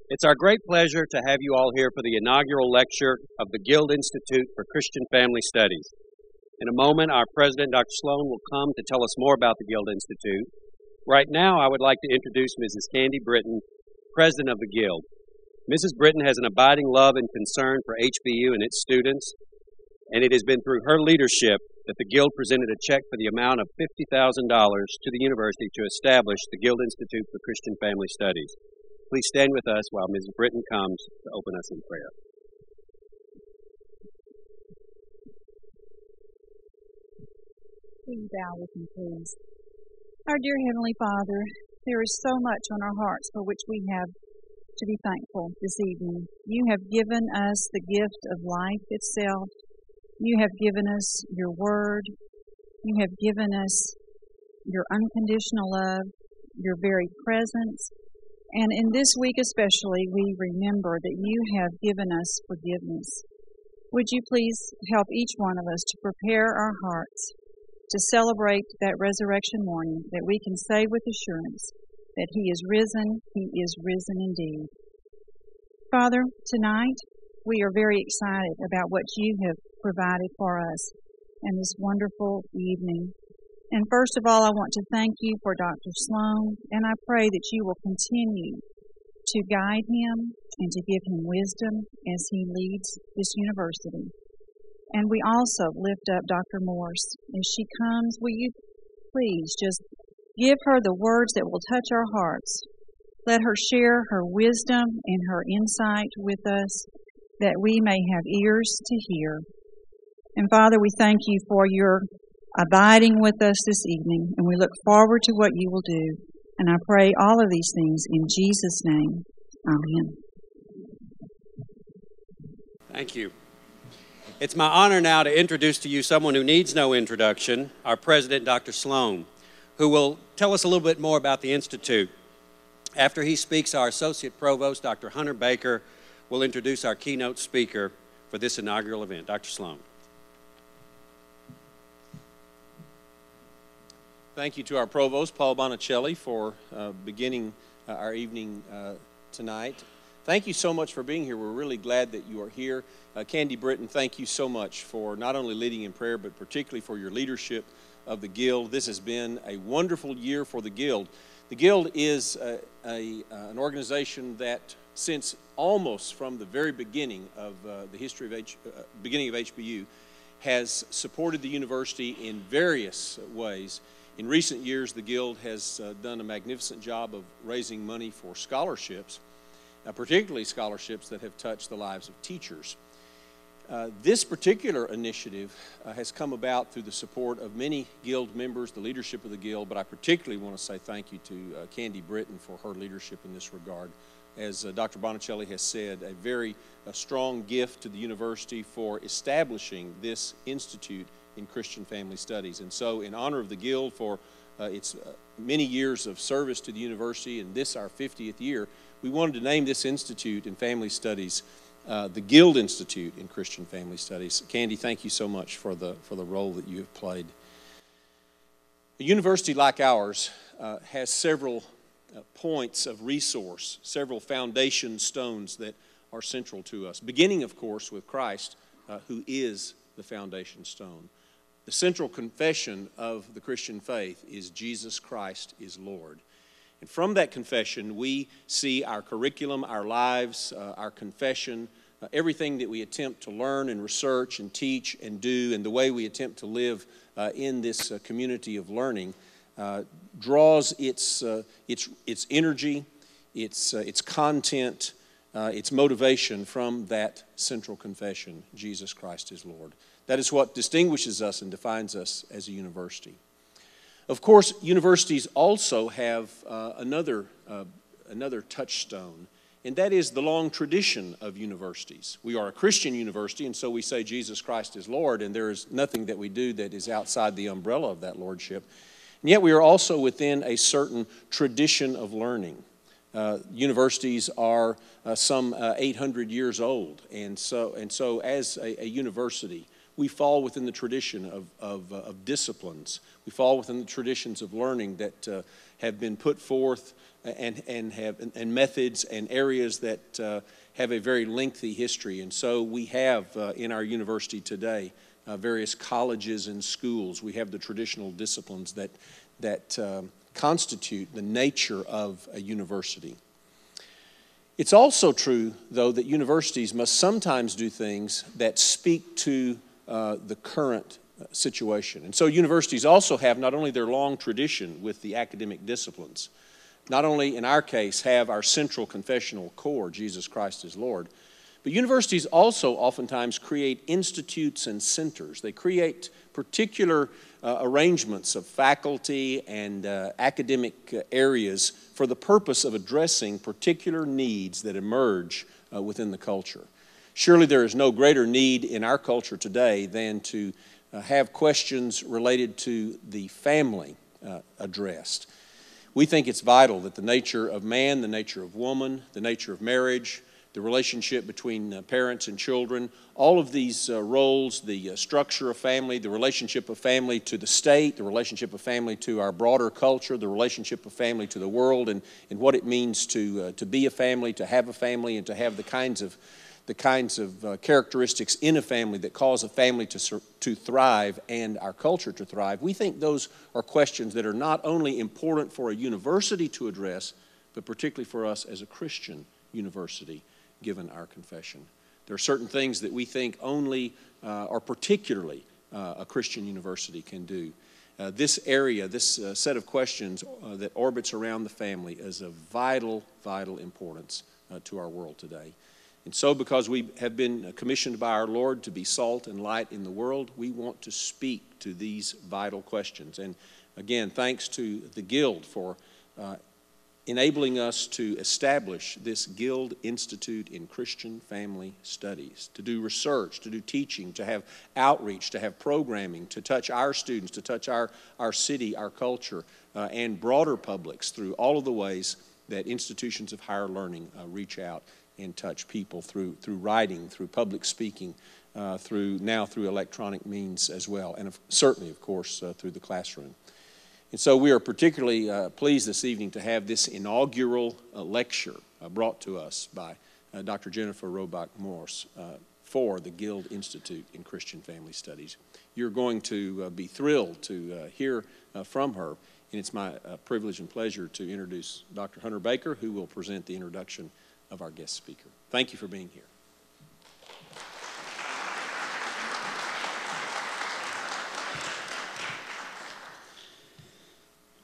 It's our great pleasure to have you all here for the inaugural lecture of the Guild Institute for Christian Family Studies. In a moment, our president, Dr. Sloan, will come to tell us more about the Guild Institute. Right now, I would like to introduce Mrs. Candy Britton, president of the Guild. Mrs. Britton has an abiding love and concern for HBU and its students, and it has been through her leadership that the Guild presented a check for the amount of $50,000 to the university to establish the Guild Institute for Christian Family Studies. Please stand with us while Mrs. Britton comes to open us in prayer. Will you bow with me, please? Our dear Heavenly Father, there is so much on our hearts for which we have to be thankful this evening. You have given us the gift of life itself. You have given us your word. You have given us your unconditional love, your very presence. And in this week especially, we remember that you have given us forgiveness. Would you please help each one of us to prepare our hearts to celebrate that resurrection morning, that we can say with assurance that he is risen indeed. Father, tonight we are very excited about what you have provided for us in this wonderful evening. And first of all, I want to thank you for Dr. Sloan, and I pray that you will continue to guide him and to give him wisdom as he leads this university. And we also lift up Dr. Morse. As she comes, will you please just give her the words that will touch our hearts. Let her share her wisdom and her insight with us, that we may have ears to hear. And Father, we thank you for your abiding with us this evening, and we look forward to what you will do. And I pray all of these things in Jesus' name. Amen. Thank you. It's my honor now to introduce to you someone who needs no introduction, our president, Dr. Sloan, who will tell us a little bit more about the Institute. After he speaks, our associate provost, Dr. Hunter Baker, will introduce our keynote speaker for this inaugural event. Dr. Sloan. Thank you to our Provost, Paul Bonicelli, for beginning our evening tonight. Thank you so much for being here. We're really glad that you are here. Candy Britton, thank you so much for not only leading in prayer, but particularly for your leadership of the Guild. This has been a wonderful year for the Guild. The Guild is an organization that, since almost from the very beginning of the history of beginning of HBU, has supported the university in various ways. In recent years, the Guild has done a magnificent job of raising money for scholarships, particularly scholarships that have touched the lives of teachers. This particular initiative has come about through the support of many Guild members, the leadership of the Guild, but I particularly want to say thank you to Candy Britton for her leadership in this regard. As Dr. Bonicelli has said, a very strong gift to the university for establishing this institute in Christian Family Studies. And so, in honor of the Guild for its many years of service to the university, and this our 50th year, we wanted to name this institute in Family Studies the Guild Institute in Christian Family Studies. Candy, thank you so much for the role that you have played. A university like ours has several points of resource, several foundation stones that are central to us, beginning, of course, with Christ, who is the foundation stone. The central confession of the Christian faith is Jesus Christ is Lord. And from that confession, we see our curriculum, our lives, our confession, everything that we attempt to learn and research and teach and do, and the way we attempt to live in this community of learning draws its energy, its content, its motivation from that central confession, Jesus Christ is Lord. That is what distinguishes us and defines us as a university. Of course, universities also have another touchstone, and that is the long tradition of universities. We are a Christian university, and so we say Jesus Christ is Lord, and there is nothing that we do that is outside the umbrella of that lordship. And yet we are also within a certain tradition of learning. Universities are some 800 years old, and so as a university, we fall within the tradition of disciplines. We fall within the traditions of learning that have been put forth and methods and areas that have a very lengthy history. And so we have in our university today various colleges and schools. We have the traditional disciplines that constitute the nature of a university. It's also true, though, that universities must sometimes do things that speak to the current situation. And so universities also have not only their long tradition with the academic disciplines, not only in our case have our central confessional core, Jesus Christ is Lord, but universities also oftentimes create institutes and centers. They create particular arrangements of faculty and academic areas for the purpose of addressing particular needs that emerge within the culture. Surely there is no greater need in our culture today than to have questions related to the family addressed. We think it's vital that the nature of man, the nature of woman, the nature of marriage, the relationship between parents and children, all of these roles, the structure of family, the relationship of family to the state, the relationship of family to our broader culture, the relationship of family to the world, and what it means to be a family, to have a family, and to have the kinds of characteristics in a family that cause a family to thrive and our culture to thrive. We think those are questions that are not only important for a university to address, but particularly for us as a Christian university, given our confession. There are certain things that we think only or particularly a Christian university can do. This area, this set of questions that orbits around the family is of vital, vital importance to our world today. And so because we have been commissioned by our Lord to be salt and light in the world, we want to speak to these vital questions. And again, thanks to the Guild for enabling us to establish this Guild Institute in Christian Family Studies, to do research, to do teaching, to have outreach, to have programming, to touch our students, to touch our city, our culture, and broader publics through all of the ways that institutions of higher learning reach out and touch people through writing, through public speaking, through electronic means as well, and certainly, of course, through the classroom. And so we are particularly pleased this evening to have this inaugural lecture brought to us by Dr. Jennifer Roback Morse for the Guild Institute in Christian Family Studies. You're going to be thrilled to hear from her, and it's my privilege and pleasure to introduce Dr. Hunter Baker, who will present the introduction of our guest speaker. Thank you for being here.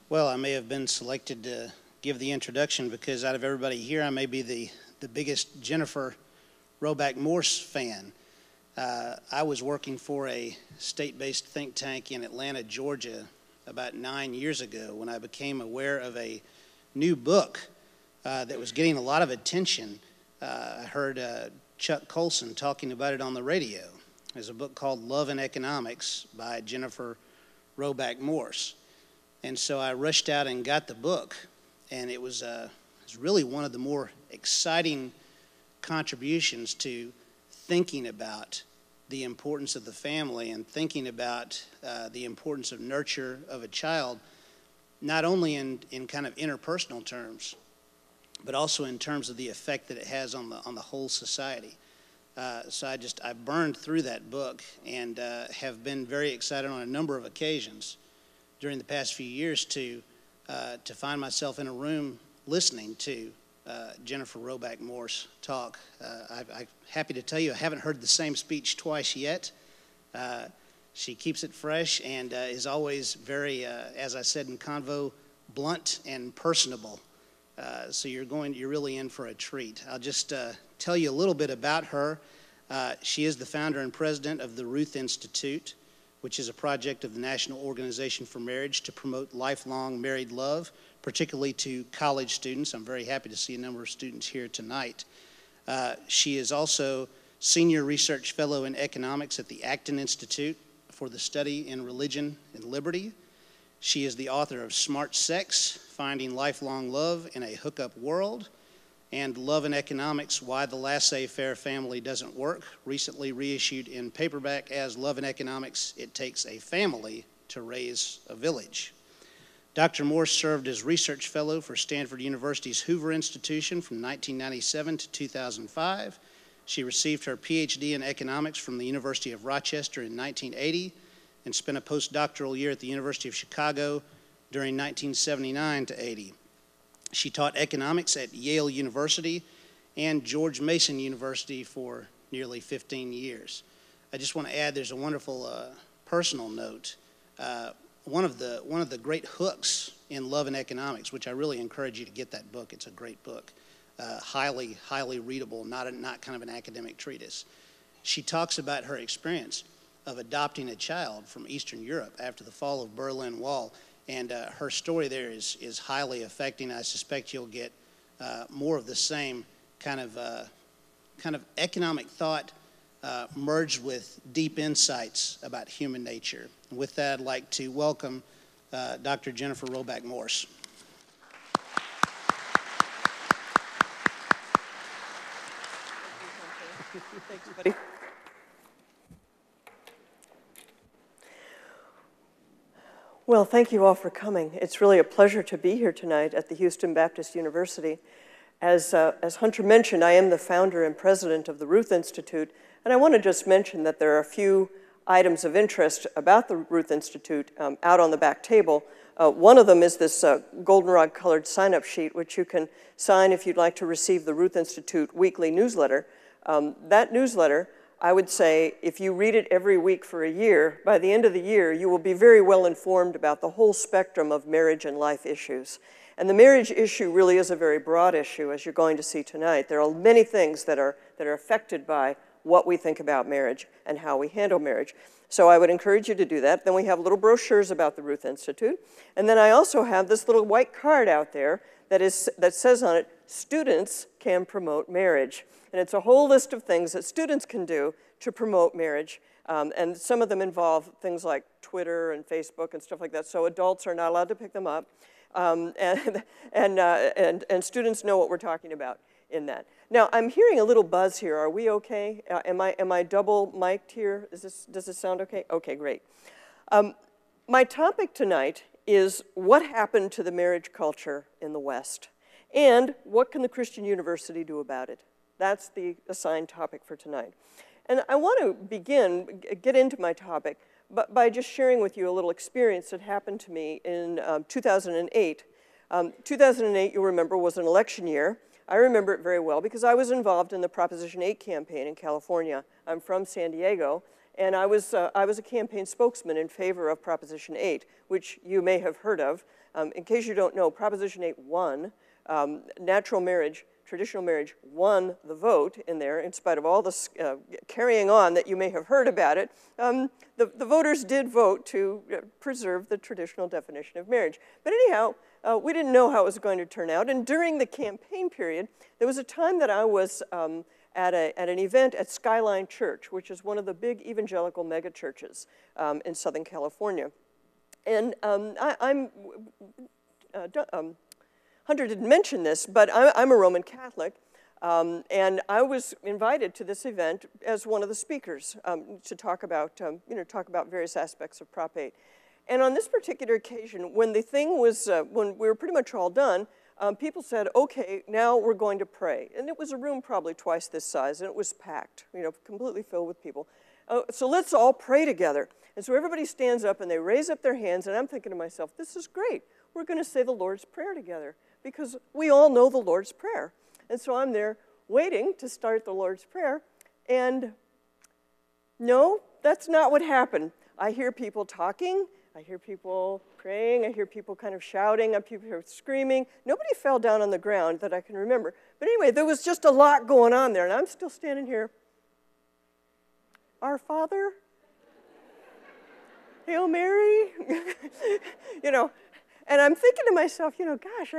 Well, I may have been selected to give the introduction because out of everybody here, I may be the biggest Jennifer Roback Morse fan. I was working for a state-based think tank in Atlanta, Georgia, about 9 years ago when I became aware of a new book that was getting a lot of attention. I heard Chuck Colson talking about it on the radio. There's a book called Love and Economics by Jennifer Roback Morse. And so I rushed out and got the book, and it was really one of the more exciting contributions to thinking about the importance of the family and thinking about the importance of nurture of a child, not only in kind of interpersonal terms, but also in terms of the effect that it has on the whole society. So I burned through that book and have been very excited on a number of occasions during the past few years to find myself in a room listening to Jennifer Roback Morse talk. I'm happy to tell you I haven't heard the same speech twice yet. She keeps it fresh and is always very, as I said in convo, blunt and personable. So you're really in for a treat. I'll just tell you a little bit about her. She is the founder and president of the Ruth Institute, which is a project of the National Organization for Marriage to promote lifelong married love, particularly to college students. I'm very happy to see a number of students here tonight. She is also Senior Research Fellow in Economics at the Acton Institute for the Study in Religion and Liberty. She is the author of Smart Sex, Finding Lifelong Love in a Hookup World, and Love and Economics, Why the Laissez-Faire Family Doesn't Work, recently reissued in paperback as Love and Economics, It Takes a Family to Raise a Village. Dr. Morse served as research fellow for Stanford University's Hoover Institution from 1997 to 2005. She received her PhD in economics from the University of Rochester in 1980 and spent a postdoctoral year at the University of Chicago during 1979 to 80. She taught economics at Yale University and George Mason University for nearly 15 years. I just want to add there's a wonderful personal note. One of the great hooks in Love and Economics, which I really encourage you to get that book. It's a great book, highly readable, not kind of an academic treatise. She talks about her experience of adopting a child from Eastern Europe after the fall of Berlin Wall, and her story there is highly affecting. I suspect you'll get more of the same kind of economic thought merged with deep insights about human nature. And with that, I'd like to welcome Dr. Jennifer Roback Morse. Thanks, buddy. Well, thank you all for coming. It's really a pleasure to be here tonight at the Houston Baptist University. As Hunter mentioned, I am the founder and president of the Ruth Institute, and I want to just mention that there are a few items of interest about the Ruth Institute out on the back table. One of them is this goldenrod colored sign-up sheet, which you can sign if you'd like to receive the Ruth Institute weekly newsletter. That newsletter, I would say, if you read it every week for a year, by the end of the year, you will be very well informed about the whole spectrum of marriage and life issues. And the marriage issue really is a very broad issue, as you're going to see tonight. There are many things that are affected by what we think about marriage and how we handle marriage. So I would encourage you to do that. Then we have little brochures about the Ruth Institute. And then I also have this little white card out there that says on it, students can promote marriage. And it's a whole list of things that students can do to promote marriage. And some of them involve things like Twitter and Facebook and stuff like that. So adults are not allowed to pick them up. And students know what we're talking about in that. Now, I'm hearing a little buzz here. Are we okay? Am I double mic'd here? Does this sound okay? Okay, great. My topic tonight is what happened to the marriage culture in the West, and what can the Christian University do about it? That's the assigned topic for tonight. And I want to get into my topic, but by just sharing with you a little experience that happened to me in 2008. 2008, you'll remember, was an election year. I remember it very well because I was involved in the Proposition 8 campaign in California. I'm from San Diego, and I was a campaign spokesman in favor of Proposition 8, which you may have heard of. In case you don't know, Proposition 8 won. Natural marriage, traditional marriage won the vote in there, in spite of all this carrying on that you may have heard about it. The voters did vote to preserve the traditional definition of marriage. But anyhow, we didn't know how it was going to turn out. And during the campaign period, there was a time that I was at an event at Skyline Church, which is one of the big evangelical megachurches in Southern California. And Hunter didn't mention this, but I'm a Roman Catholic, and I was invited to this event as one of the speakers to talk about various aspects of Prop 8. And on this particular occasion, when the thing was, when we were pretty much all done, people said, okay, now we're going to pray. And it was a room probably twice this size, and it was packed, completely filled with people. So let's all pray together. And so everybody stands up, and they raise up their hands, and I'm thinking to myself, this is great. We're going to say the Lord's Prayer together, because we all know the Lord's Prayer. And so I'm there waiting to start the Lord's Prayer, and no, that's not what happened. I hear people talking, I hear people praying, I hear people kind of shouting, I hear people screaming. Nobody fell down on the ground that I can remember. But anyway, there was just a lot going on there, and I'm still standing here. Our Father, Hail Mary, and I'm thinking to myself, gosh,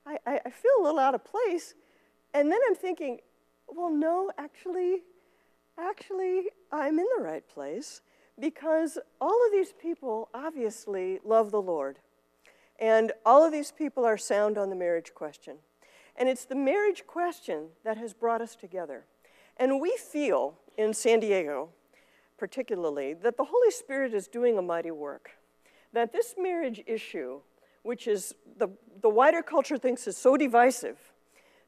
I feel a little out of place. And then I'm thinking, well, no, actually, I'm in the right place, because all of these people obviously love the Lord. And all of these people are sound on the marriage question. And it's the marriage question that has brought us together. And we feel in San Diego, particularly, that the Holy Spirit is doing a mighty work. That this marriage issue which is the wider culture thinks is so divisive,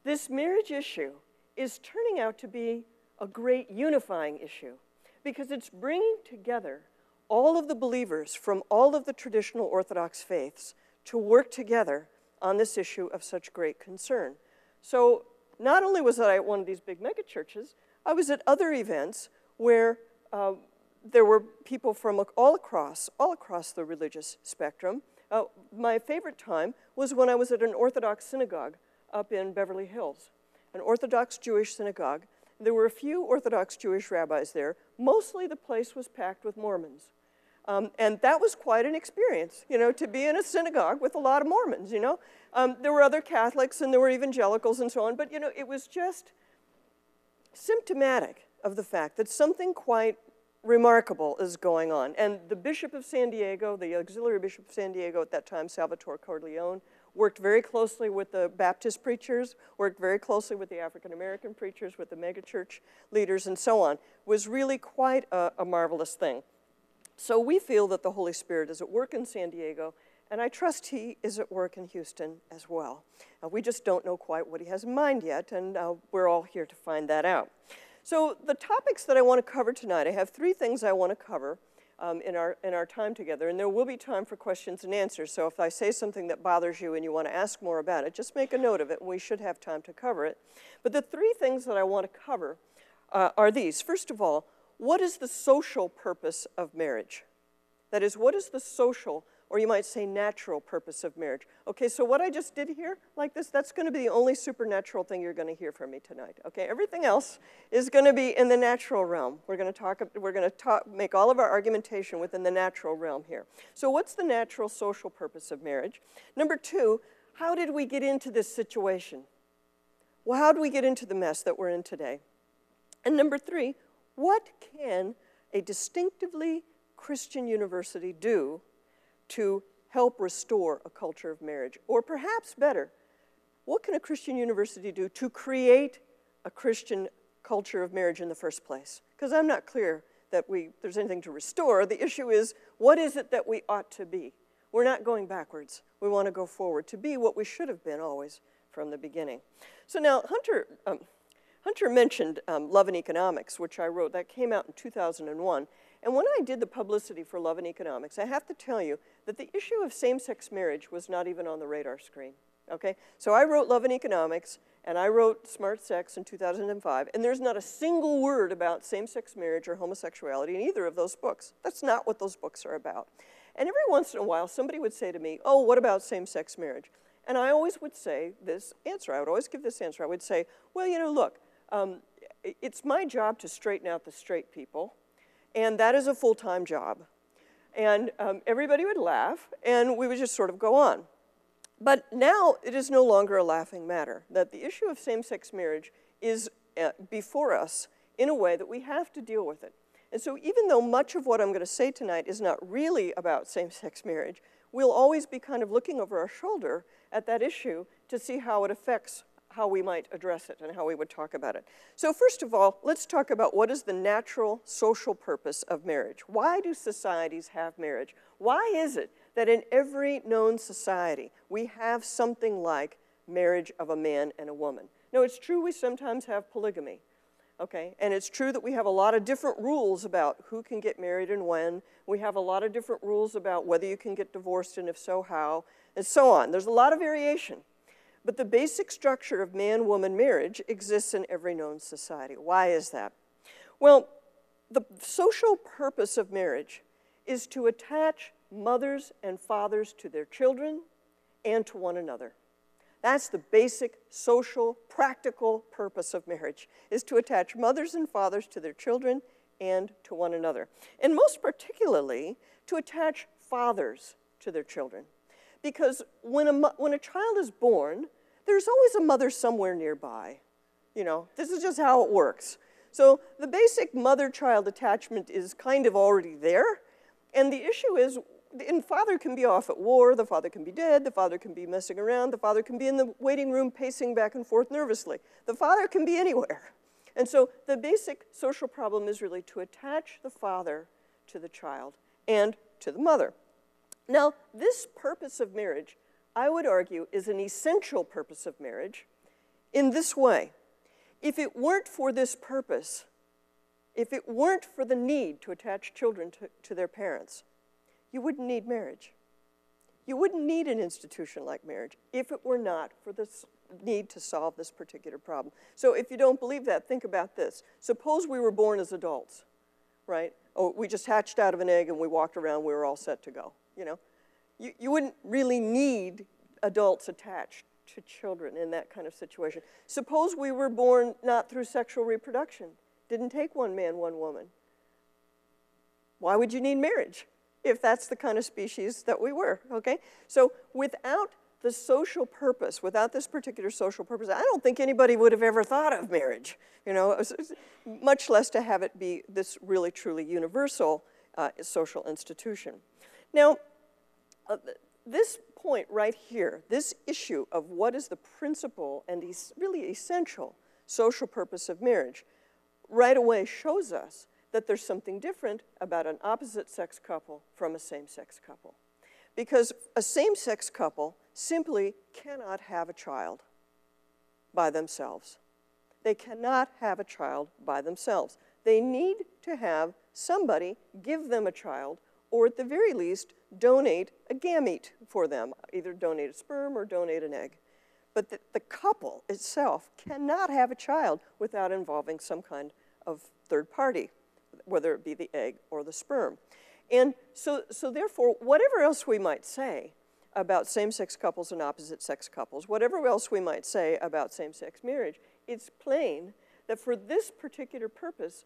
this marriage issue is turning out to be a great unifying issue because it's bringing together all of the believers from all of the traditional Orthodox faiths to work together on this issue of such great concern. So not only was I at one of these big megachurches, I was at other events where there were people from all across the religious spectrum. My favorite time was when I was at an Orthodox synagogue up in Beverly Hills, an Orthodox Jewish synagogue. There were a few Orthodox Jewish rabbis there. Mostly the place was packed with Mormons. And that was quite an experience, you know, to be in a synagogue with a lot of Mormons, you know. There were other Catholics and there were evangelicals and so on, but, you know, it was just symptomatic of the fact that something quite remarkable is going on. And the Bishop of San Diego, the auxiliary Bishop of San Diego at that time, Salvatore Corleone, worked very closely with the Baptist preachers, worked very closely with the African-American preachers, with the megachurch leaders, and so on. It was really quite a marvelous thing. So we feel that the Holy Spirit is at work in San Diego, and I trust he is at work in Houston as well. We just don't know quite what he has in mind yet, and we're all here to find that out. So the topics that I want to cover tonight, I have 3 things I want to cover in our time together, and there will be time for questions and answers. So if I say something that bothers you and you want to ask more about it, just make a note of it, and we should have time to cover it. But the 3 things that I want to cover are these. First of all, what is the social purpose of marriage? That is, what is the social, or you might say natural purpose of marriage? Okay, so what I just did here, like this, that's going to be the only supernatural thing you're going to hear from me tonight. Okay, everything else is going to be in the natural realm. We're going to make all of our argumentation within the natural realm here. So what's the natural social purpose of marriage? Number 2, how did we get into this situation? Well, how did we get into the mess that we're in today? And number 3, what can a distinctively Christian university do to help restore a culture of marriage? Or perhaps better, what can a Christian university do to create a Christian culture of marriage in the first place? Because I'm not clear that there's anything to restore. The issue is, what is it that we ought to be? We're not going backwards. We want to go forward to be what we should have been always from the beginning. So now, Hunter mentioned Love and Economics, which I wrote. That came out in 2001. And when I did the publicity for Love and Economics, I have to tell you that the issue of same-sex marriage was not even on the radar screen. Okay? So I wrote Love and Economics, and I wrote Smart Sex in 2005, and there's not a single word about same-sex marriage or homosexuality in either of those books. That's not what those books are about. And every once in a while, somebody would say to me, oh, what about same-sex marriage? And I always would say this answer. I would always give this answer. I would say, well, you know, look, it's my job to straighten out the straight people, and that is a full-time job. And everybody would laugh, and we would just sort of go on. But now it is no longer a laughing matter, that the issue of same-sex marriage is before us in a way that we have to deal with it. And so even though much of what I'm going to say tonight is not really about same-sex marriage, we'll always be kind of looking over our shoulder at that issue to see how it affects how we might address it and how we would talk about it. So first of all, let's talk about what is the natural social purpose of marriage. Why do societies have marriage? Why is it that in every known society we have something like marriage of a man and a woman? Now, it's true we sometimes have polygamy, okay? And it's true that we have a lot of different rules about who can get married and when. We have a lot of different rules about whether you can get divorced and if so, how, and so on. There's a lot of variation. But the basic structure of man-woman marriage exists in every known society. Why is that? Well, the social purpose of marriage is to attach mothers and fathers to their children and to one another. That's the basic social, practical purpose of marriage, is to attach mothers and fathers to their children and to one another. And most particularly, to attach fathers to their children. Because when a child is born, there's always a mother somewhere nearby. You know, this is just how it works. So the basic mother-child attachment is kind of already there. And the issue is, the father can be off at war, the father can be dead, the father can be messing around, the father can be in the waiting room pacing back and forth nervously. The father can be anywhere. And so the basic social problem is really to attach the father to the child and to the mother. Now, this purpose of marriage I would argue, is an essential purpose of marriage in this way. If it weren't for this purpose, if it weren't for the need to attach children to their parents, you wouldn't need marriage. You wouldn't need an institution like marriage if it were not for this need to solve this particular problem. So if you don't believe that, think about this. Suppose we were born as adults, right? Oh, we just hatched out of an egg and we walked around, we were all set to go, you know? You wouldn't really need adults attached to children in that kind of situation. Suppose we were born not through sexual reproduction, didn't take one man, one woman. Why would you need marriage if that's the kind of species that we were, okay? So without the social purpose, without this particular social purpose, I don't think anybody would have ever thought of marriage, you know, much less to have it be this really truly universal social institution. Now, this point right here, this issue of what is the principal and really essential social purpose of marriage, right away shows us that there's something different about an opposite-sex couple from a same-sex couple. Because a same-sex couple simply cannot have a child by themselves. They cannot have a child by themselves. They need to have somebody give them a child, or at the very least, donate a gamete for them, either donate a sperm or donate an egg. But the couple itself cannot have a child without involving some kind of third party, whether it be the egg or the sperm. And so therefore, whatever else we might say about same-sex couples and opposite-sex couples, whatever else we might say about same-sex marriage, it's plain that for this particular purpose,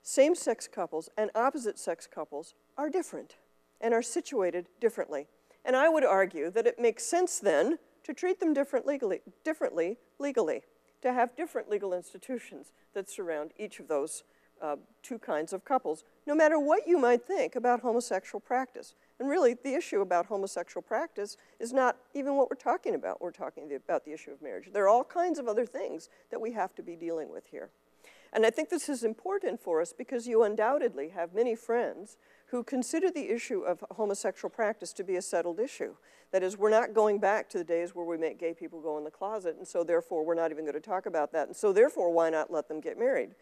same-sex couples and opposite-sex couples are different and are situated differently. And I would argue that it makes sense then to treat them differently legally, to have different legal institutions that surround each of those two kinds of couples, no matter what you might think about homosexual practice. And really, the issue about homosexual practice is not even what we're talking about. We're talking about the issue of marriage. There are all kinds of other things that we have to be dealing with here. And I think this is important for us because you undoubtedly have many friends who consider the issue of homosexual practice to be a settled issue. That is, we're not going back to the days where we make gay people go in the closet, and so therefore we're not even going to talk about that, and so therefore why not let them get married?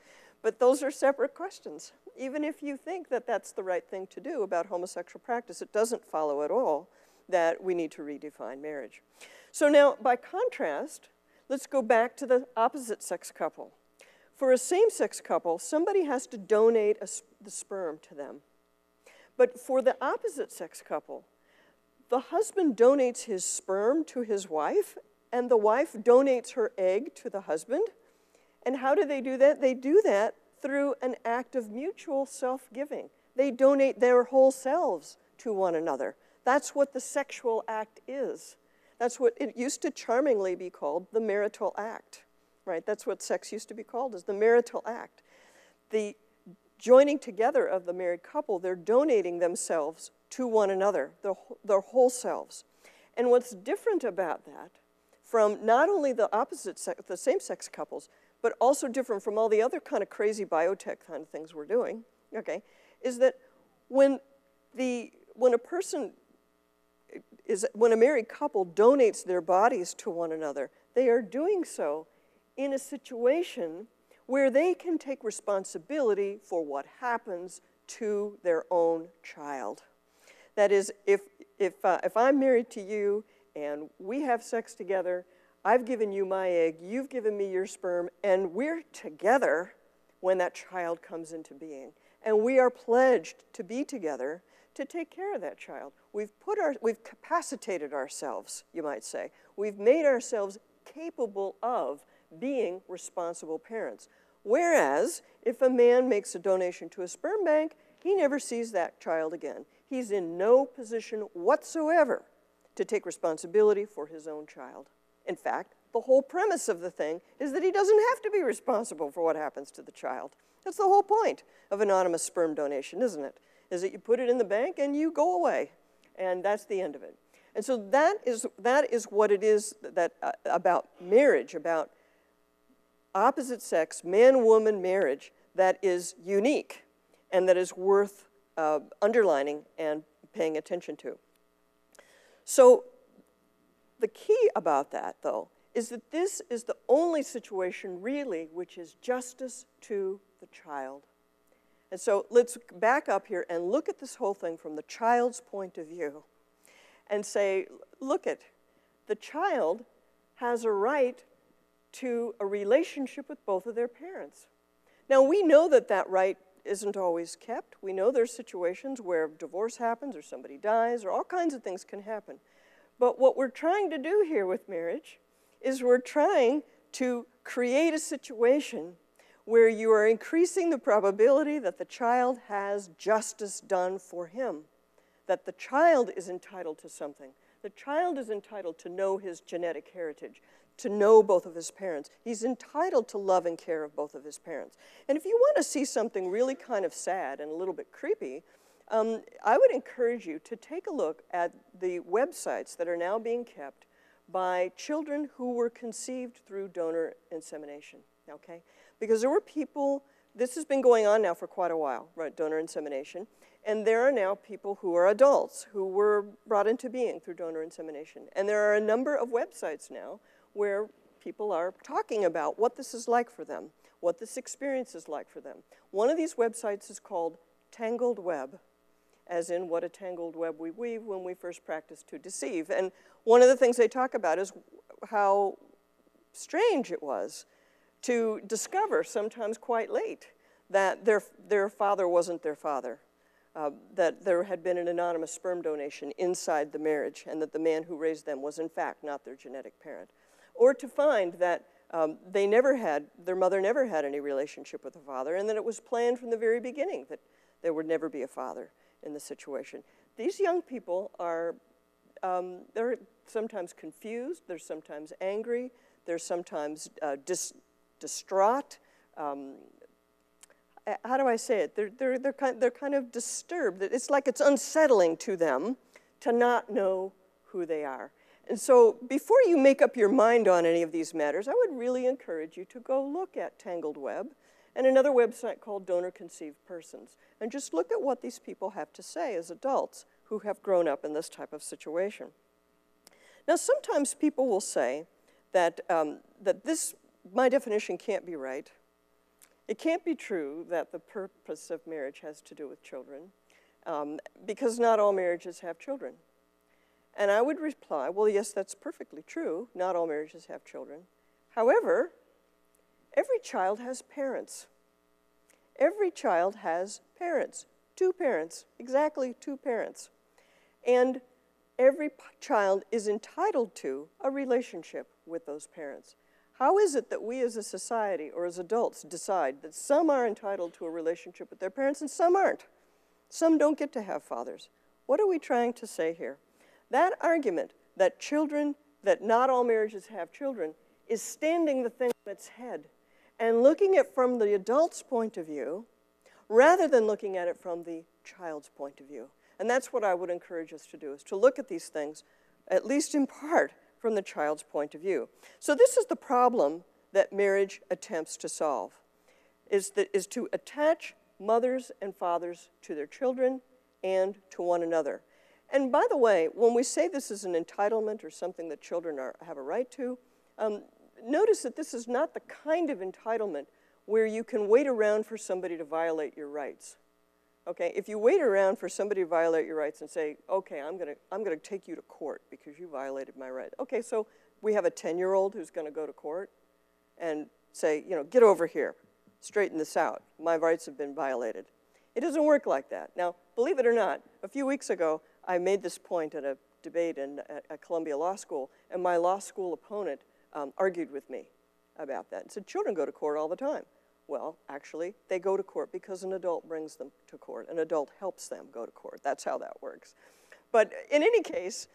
But those are separate questions. Even if you think that that's the right thing to do about homosexual practice, it doesn't follow at all that we need to redefine marriage. So now, by contrast, let's go back to the opposite-sex couple. For a same-sex couple, somebody has to donate the sperm to them. But for the opposite-sex couple, the husband donates his sperm to his wife, and the wife donates her egg to the husband. And how do they do that? They do that through an act of mutual self-giving. They donate their whole selves to one another. That's what the sexual act is. That's what it used to charmingly be called, the marital act, right? That's what sex used to be called, as the marital act. The joining together of the married couple, they're donating themselves to one another, their whole selves. And what's different about that from not only the the same-sex couples, but also different from all the other kind of crazy biotech kind of things we're doing, okay, is that when a married couple donates their bodies to one another, they are doing so in a situation where they can take responsibility for what happens to their own child. That is, if I'm married to you and we have sex together, I've given you my egg, you've given me your sperm, and we're together when that child comes into being. And we are pledged to be together to take care of that child. We've capacitated ourselves, you might say. We've made ourselves capable of being responsible parents. Whereas, if a man makes a donation to a sperm bank, he never sees that child again. He's in no position whatsoever to take responsibility for his own child. In fact, the whole premise of the thing is that he doesn't have to be responsible for what happens to the child. That's the whole point of anonymous sperm donation, isn't it? Is that you put it in the bank and you go away, and that's the end of it. And so that is what it is that about marriage, about opposite sex, man-woman marriage, that is unique and that is worth underlining and paying attention to. So the key about that, though, is that this is the only situation, really, which is justice to the child. And so let's back up here and look at this whole thing from the child's point of view and say, look at, the child has a right to a relationship with both of their parents. Now, we know that that right isn't always kept. We know there's situations where divorce happens or somebody dies or all kinds of things can happen. But what we're trying to do here with marriage is we're trying to create a situation where you are increasing the probability that the child has justice done for him, that the child is entitled to something. The child is entitled to know his genetic heritage, to know both of his parents. He's entitled to love and care of both of his parents. And if you want to see something really kind of sad and a little bit creepy, I would encourage you to take a look at the websites that are now being kept by children who were conceived through donor insemination, okay? Because there were people, this has been going on now for quite a while, right, donor insemination, and there are now people who are adults who were brought into being through donor insemination. And there are a number of websites now where people are talking about what this is like for them, what this experience is like for them. One of these websites is called Tangled Web, as in what a tangled web we weave when we first practice to deceive. And one of the things they talk about is how strange it was to discover, sometimes quite late, that their father wasn't their father, that there had been an anonymous sperm donation inside the marriage, and that the man who raised them was in fact not their genetic parent. Or to find that their mother never had any relationship with the father, and that it was planned from the very beginning that there would never be a father in the situation. These young people are, they're sometimes confused, they're sometimes angry, they're sometimes distraught. How do I say it? They're kind of disturbed. It's like it's unsettling to them to not know who they are. And so before you make up your mind on any of these matters, I would really encourage you to go look at Tangled Web and another website called Donor Conceived Persons, and just look at what these people have to say as adults who have grown up in this type of situation. Now, sometimes people will say that, my definition can't be right. It can't be true that the purpose of marriage has to do with children, because not all marriages have children. And I would reply, well, yes, that's perfectly true. Not all marriages have children. However, every child has parents. Every child has parents, two parents, exactly two parents. And every child is entitled to a relationship with those parents. How is it that we as a society or as adults decide that some are entitled to a relationship with their parents and some aren't? Some don't get to have fathers. What are we trying to say here? That argument that not all marriages have children is standing the thing on its head and looking at it from the adult's point of view rather than looking at it from the child's point of view. And that's what I would encourage us to do, is to look at these things, at least in part, from the child's point of view. So this is the problem that marriage attempts to solve, is to attach mothers and fathers to their children and to one another. And by the way, when we say this is an entitlement or something that children have a right to, notice that this is not the kind of entitlement where you can wait around for somebody to violate your rights. Okay, if you wait around for somebody to violate your rights and say, okay, I'm gonna take you to court because you violated my right. Okay, so we have a 10-year-old who's gonna go to court and say, get over here, straighten this out. My rights have been violated. It doesn't work like that. Now, believe it or not, a few weeks ago, I made this point at a debate at Columbia Law School, and my law school opponent argued with me about that and said, children go to court all the time. Well, actually, they go to court because an adult brings them to court. An adult helps them go to court. That's how that works. But in any case,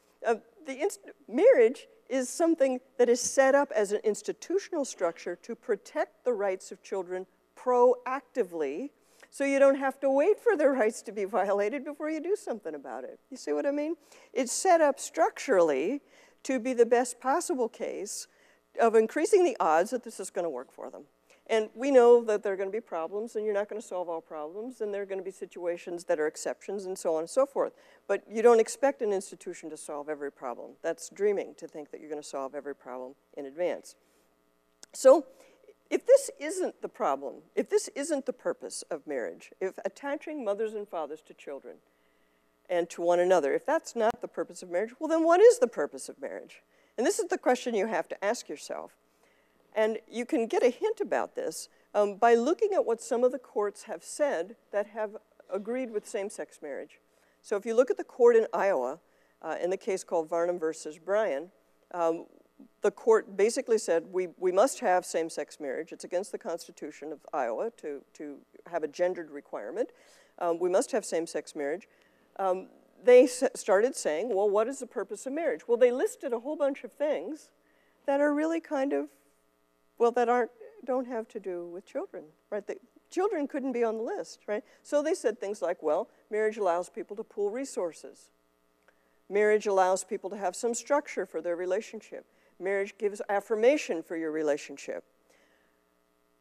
marriage is something that is set up as an institutional structure to protect the rights of children proactively, so you don't have to wait for their rights to be violated before you do something about it. You see what I mean? It's set up structurally to be the best possible case of increasing the odds that this is going to work for them. And we know that there are going to be problems, and you're not going to solve all problems, and there are going to be situations that are exceptions, and so on and so forth. But you don't expect an institution to solve every problem. That's dreaming, to think that you're going to solve every problem in advance. So if this isn't the problem, if this isn't the purpose of marriage, if attaching mothers and fathers to children and to one another, if that's not the purpose of marriage, well, then what is the purpose of marriage? And this is the question you have to ask yourself. And you can get a hint about this by looking at what some of the courts have said that have agreed with same-sex marriage. So if you look at the court in Iowa, in the case called Varnum versus Bryan, the court basically said we must have same-sex marriage. It's against the Constitution of Iowa to have a gendered requirement. We must have same-sex marriage. They started saying, well, what is the purpose of marriage? Well, they listed a whole bunch of things that are really kind of, well, that don't have to do with children, right? Children couldn't be on the list, right? So they said things like, well, marriage allows people to pool resources. Marriage allows people to have some structure for their relationship. Marriage gives affirmation for your relationship.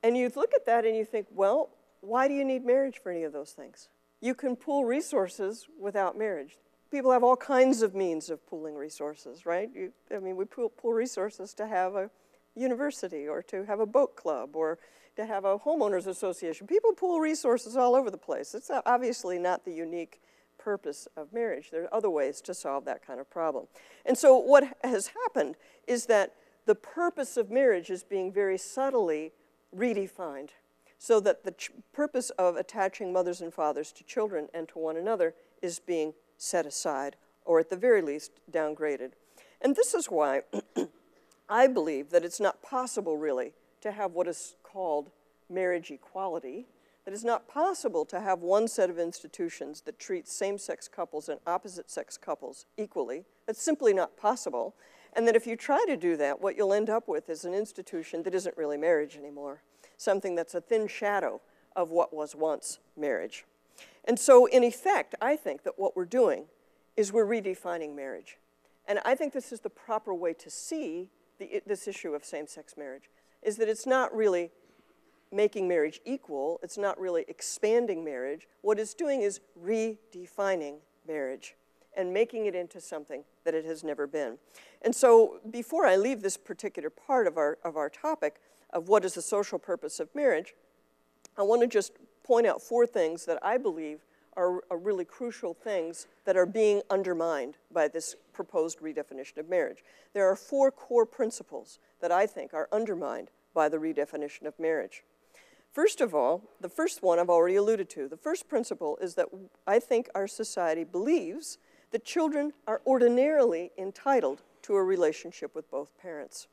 And you look at that and you think, well, why do you need marriage for any of those things? You can pool resources without marriage. People have all kinds of means of pooling resources, right? We pool resources to have a university or to have a boat club or to have a homeowners association. People pool resources all over the place. It's obviously not the unique purpose of marriage. There are other ways to solve that kind of problem. And so what has happened is that the purpose of marriage is being very subtly redefined so that the purpose of attaching mothers and fathers to children and to one another is being set aside, or at the very least, downgraded. And this is why I believe that it's not possible, really, to have what is called marriage equality. That it's not possible to have one set of institutions that treats same-sex couples and opposite-sex couples equally. That's simply not possible. And that if you try to do that, what you'll end up with is an institution that isn't really marriage anymore, something that's a thin shadow of what was once marriage. And so, in effect, I think that what we're doing is we're redefining marriage. And I think this is the proper way to see this issue of same-sex marriage, is that it's not really making marriage equal, it's not really expanding marriage. What it's doing is redefining marriage and making it into something that it has never been. And so before I leave this particular part of our topic of what is the social purpose of marriage, I want to just point out 4 things that I believe are really crucial things that are being undermined by this proposed redefinition of marriage. There are 4 core principles that I think are undermined by the redefinition of marriage. First of all, the first one I've already alluded to. The first principle is that I think our society believes that children are ordinarily entitled to a relationship with both parents.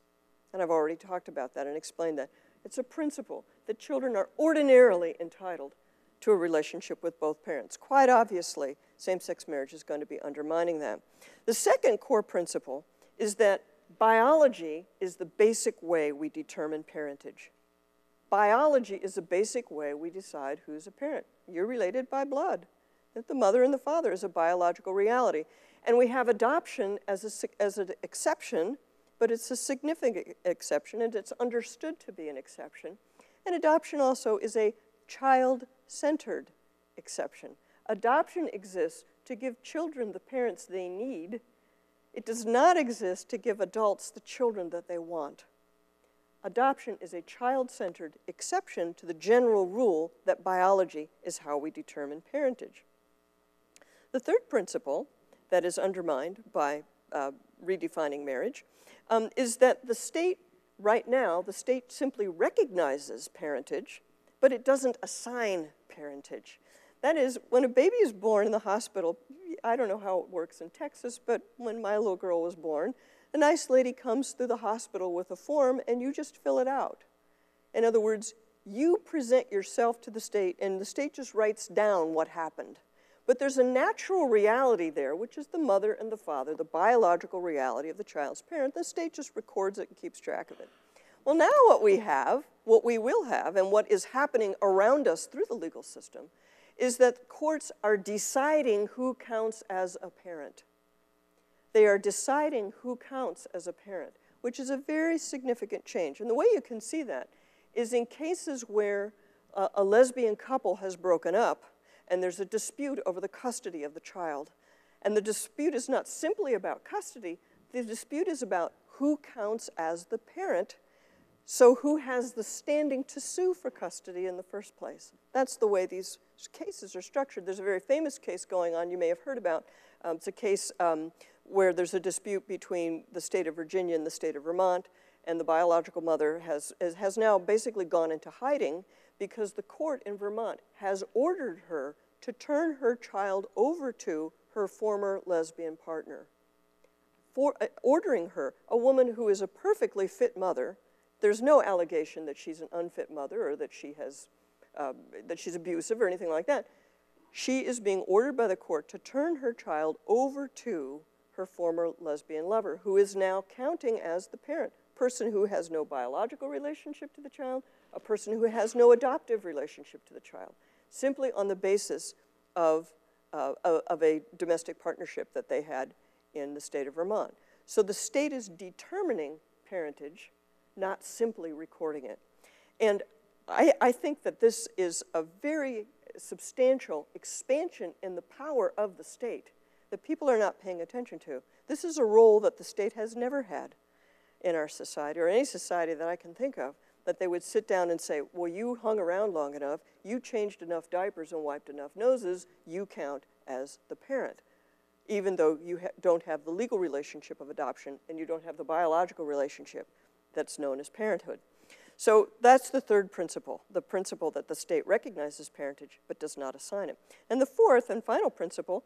And I've already talked about that and explained that. It's a principle that children are ordinarily entitled to a relationship with both parents. Quite obviously, same-sex marriage is going to be undermining that. The second core principle is that biology is the basic way we determine parentage. Biology is the basic way we decide who's a parent. You're related by blood. That the mother and the father is a biological reality. And we have adoption as an exception, but it's a significant exception, and it's understood to be an exception. And adoption also is a child-centered exception. Adoption exists to give children the parents they need. It does not exist to give adults the children that they want. Adoption is a child-centered exception to the general rule that biology is how we determine parentage. The third principle that is undermined by redefining marriage is that the state, right now, the state simply recognizes parentage, but it doesn't assign parentage. That is, when a baby is born in the hospital, I don't know how it works in Texas, but when my little girl was born, a nice lady comes through the hospital with a form and you just fill it out. In other words, you present yourself to the state and the state just writes down what happened. But there's a natural reality there, which is the mother and the father, the biological reality of the child's parent. The state just records it and keeps track of it. Well, now what we will have, and what is happening around us through the legal system, is that courts are deciding who counts as a parent. They are deciding who counts as a parent, which is a very significant change. And the way you can see that is in cases where a lesbian couple has broken up and there's a dispute over the custody of the child. And the dispute is not simply about custody, the dispute is about who counts as the parent, so who has the standing to sue for custody in the first place. That's the way these cases are structured. There's a very famous case going on you may have heard about. It's a case where there's a dispute between the state of Virginia and the state of Vermont, and the biological mother has now basically gone into hiding because the court in Vermont has ordered her to turn her child over to her former lesbian partner. Ordering her, a woman who is a perfectly fit mother, there's no allegation that she's an unfit mother or that that she's abusive or anything like that. She is being ordered by the court to turn her child over to her former lesbian lover, who is now counting as the parent, person who has no biological relationship to the child, a person who has no adoptive relationship to the child, simply on the basis of a domestic partnership that they had in the state of Vermont. So the state is determining parentage, not simply recording it. And I think that this is a very substantial expansion in the power of the state that people are not paying attention to. This is a role that the state has never had in our society, or any society that I can think of, that they would sit down and say, well, you hung around long enough, you changed enough diapers and wiped enough noses, you count as the parent, even though you don't have the legal relationship of adoption and you don't have the biological relationship that's known as parenthood. So that's the third principle, the principle that the state recognizes parentage but does not assign it. And the fourth and final principle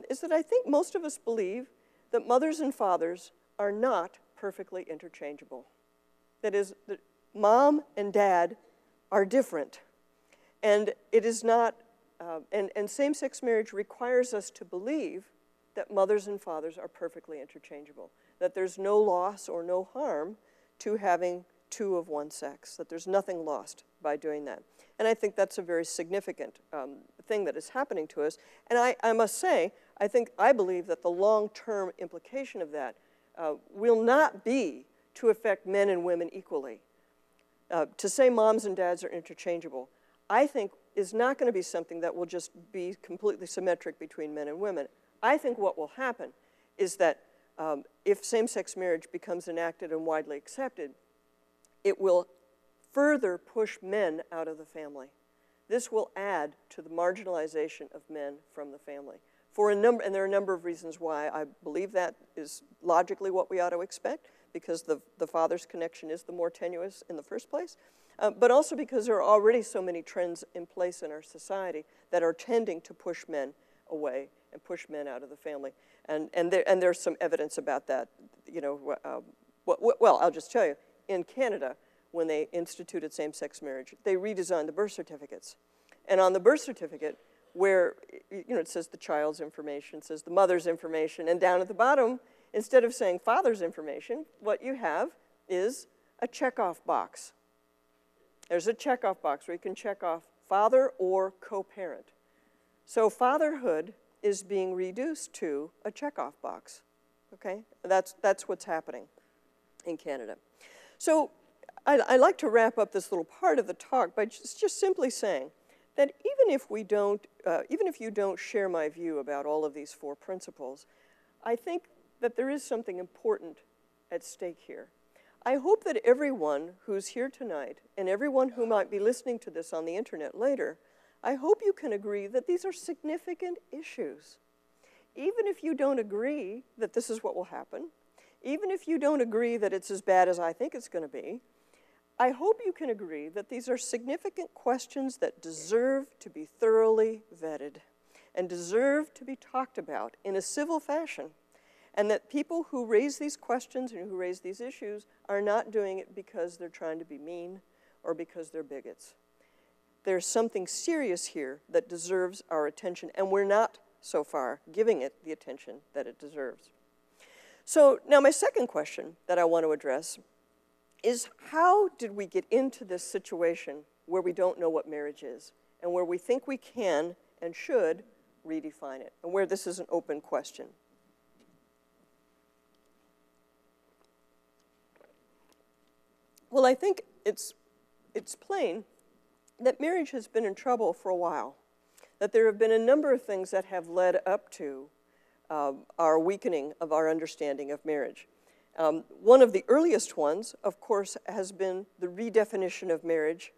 is that I think most of us believe that mothers and fathers are not perfectly interchangeable. That is, that mom and dad are different. And it is not, and same-sex marriage requires us to believe that mothers and fathers are perfectly interchangeable, that there's no loss or no harm to having two of one sex, that there's nothing lost by doing that. And I think that's a very significant thing that is happening to us. And I must say, I believe that the long-term implication of that will not be to affect men and women equally. To say moms and dads are interchangeable, I think is not going to be something that will just be completely symmetric between men and women. I think what will happen is that if same-sex marriage becomes enacted and widely accepted, it will further push men out of the family. This will add to the marginalization of men from the family. And there are a number of reasons why I believe that is logically what we ought to expect, because the father's connection is the more tenuous in the first place, but also because there are already so many trends in place in our society that are tending to push men away and push men out of the family. And there's some evidence about that. You know, well, I'll just tell you, in Canada, when they instituted same-sex marriage, they redesigned the birth certificates. And on the birth certificate, where it says the child's information, it says the mother's information, and down at the bottom, instead of saying father's information, what you have is a checkoff box. There's a checkoff box where you can check off father or co-parent. So fatherhood is being reduced to a checkoff box. Okay, that's what's happening in Canada. So I'd like to wrap up this little part of the talk by just simply saying that even if you don't share my view about all of these four principles, I think that there is something important at stake here. I hope that everyone who's here tonight and everyone who might be listening to this on the internet later, I hope you can agree that these are significant issues. Even if you don't agree that this is what will happen, even if you don't agree that it's as bad as I think it's going to be, I hope you can agree that these are significant questions that deserve to be thoroughly vetted and deserve to be talked about in a civil fashion, and that people who raise these questions and who raise these issues are not doing it because they're trying to be mean or because they're bigots. There's something serious here that deserves our attention, and we're not, so far, giving it the attention that it deserves. So now my second question that I want to address is, how did we get into this situation where we don't know what marriage is and where we think we can and should redefine it, and where this is an open question? Well, I think it's it's plain that marriage has been in trouble for a while, that there have been a number of things that have led up to our weakening of our understanding of marriage. One of the earliest ones, of course, has been the redefinition of marriage